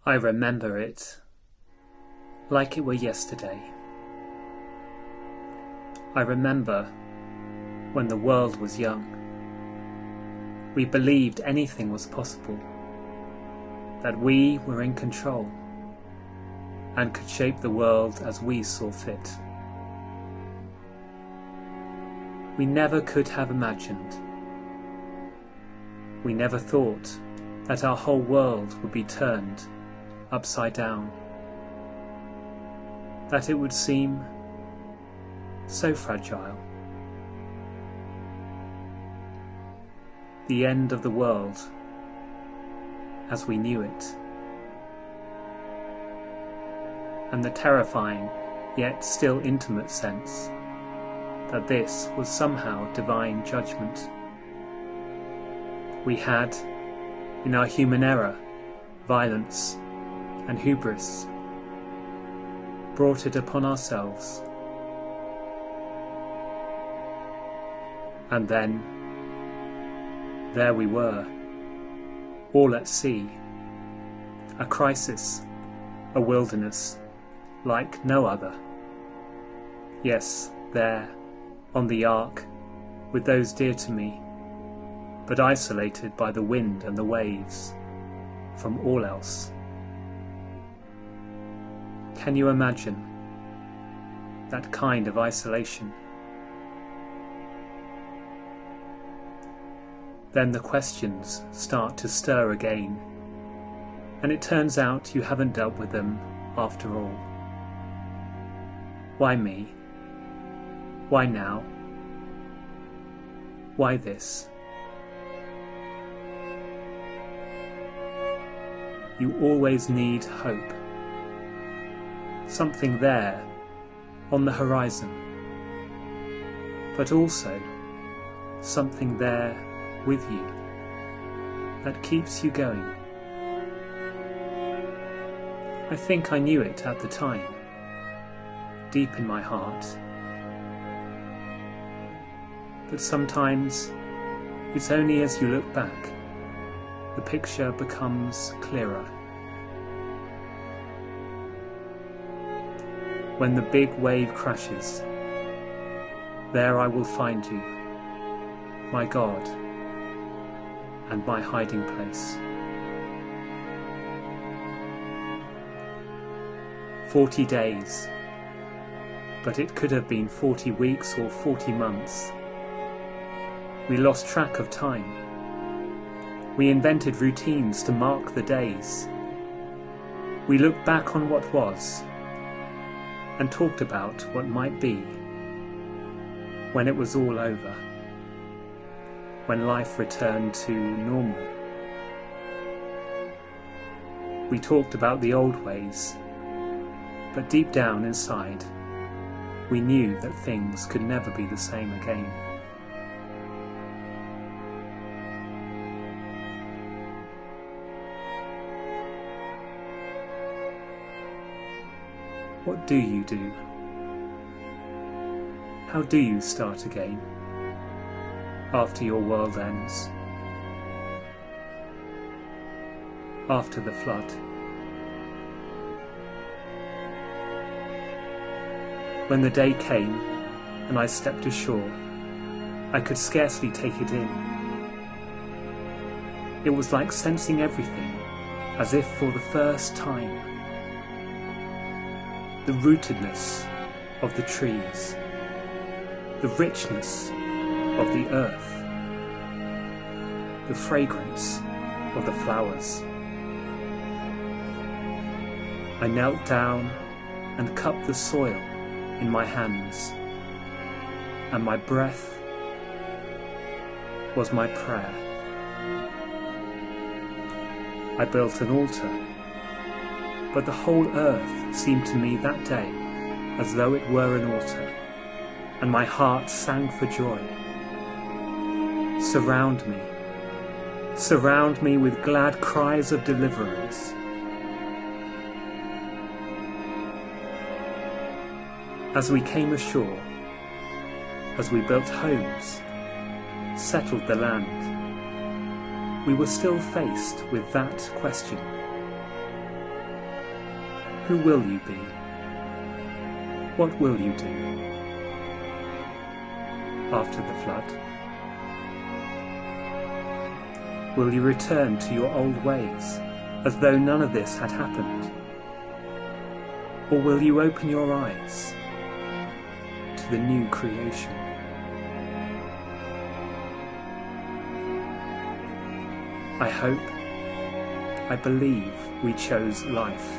I remember it like it were yesterday. I remember when the world was young. We believed anything was possible, that we were in control and could shape the world as we saw fit. We never could have imagined. We never thought that our whole world would be turned upside down, that it would seem so fragile. The end of the world as we knew it, and the terrifying yet still intimate sense that this was somehow divine judgment. We had, in our human error, violence and hubris, brought it upon ourselves. And then, there we were, all at sea, a crisis, a wilderness, like no other. Yes, there, on the ark, with those dear to me, but isolated by the wind and the waves from all else. Can you imagine that kind of isolation? Then the questions start to stir again, and it turns out you haven't dealt with them after all. Why me? Why now? Why this? You always need hope. Something there, on the horizon, but also something there with you that keeps you going. I think I knew it at the time, deep in my heart. But sometimes it's only as you look back the picture becomes clearer. When the big wave crashes, there I will find you, my God and my hiding place. 40 days, but it could have been 40 weeks or 40 months. We lost track of time. We invented routines to mark the days. We looked back on what was and talked about what might be when it was all over, when life returned to normal. We talked about the old ways, but deep down inside, we knew that things could never be the same again. What do you do? How do you start again after your world ends? After the flood? When the day came and I stepped ashore, I could scarcely take it in. It was like sensing everything as if for the first time. The rootedness of the trees, the richness of the earth, the fragrance of the flowers. I knelt down and cupped the soil in my hands, and my breath was my prayer. I built an altar, but the whole earth seemed to me that day as though it were an altar, and my heart sang for joy. Surround me with glad cries of deliverance. As we came ashore, as we built homes, settled the land, we were still faced with that question. Who will you be? What will you do after the flood? Will you return to your old ways as though none of this had happened? Or will you open your eyes to the new creation? I hope, I believe we chose life.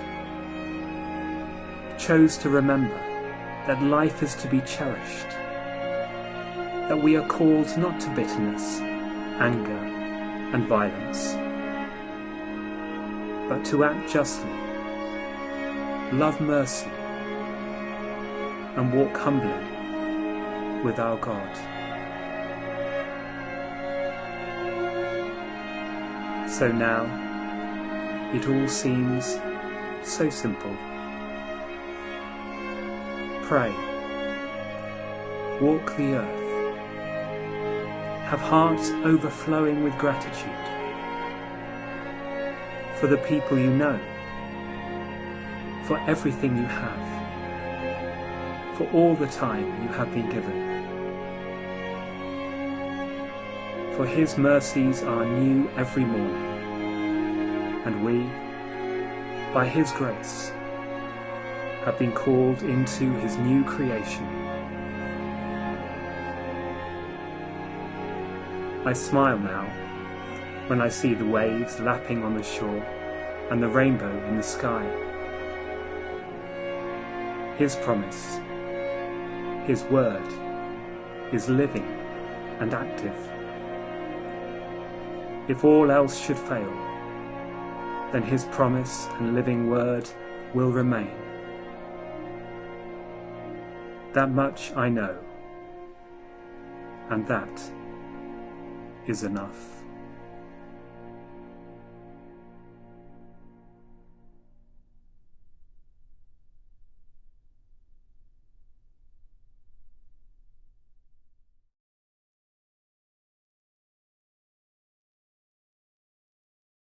Chose to remember that life is to be cherished, that we are called not to bitterness, anger, and violence, but to act justly, love mercy, and walk humbly with our God. So now, it all seems so simple. Pray, walk the earth, have hearts overflowing with gratitude for the people you know, for everything you have, for all the time you have been given. For His mercies are new every morning, and we, by His grace, have been called into His new creation. I smile now when I see the waves lapping on the shore and the rainbow in the sky. His promise, His word, is living and active. If all else should fail, then His promise and living word will remain. That much I know, and that is enough.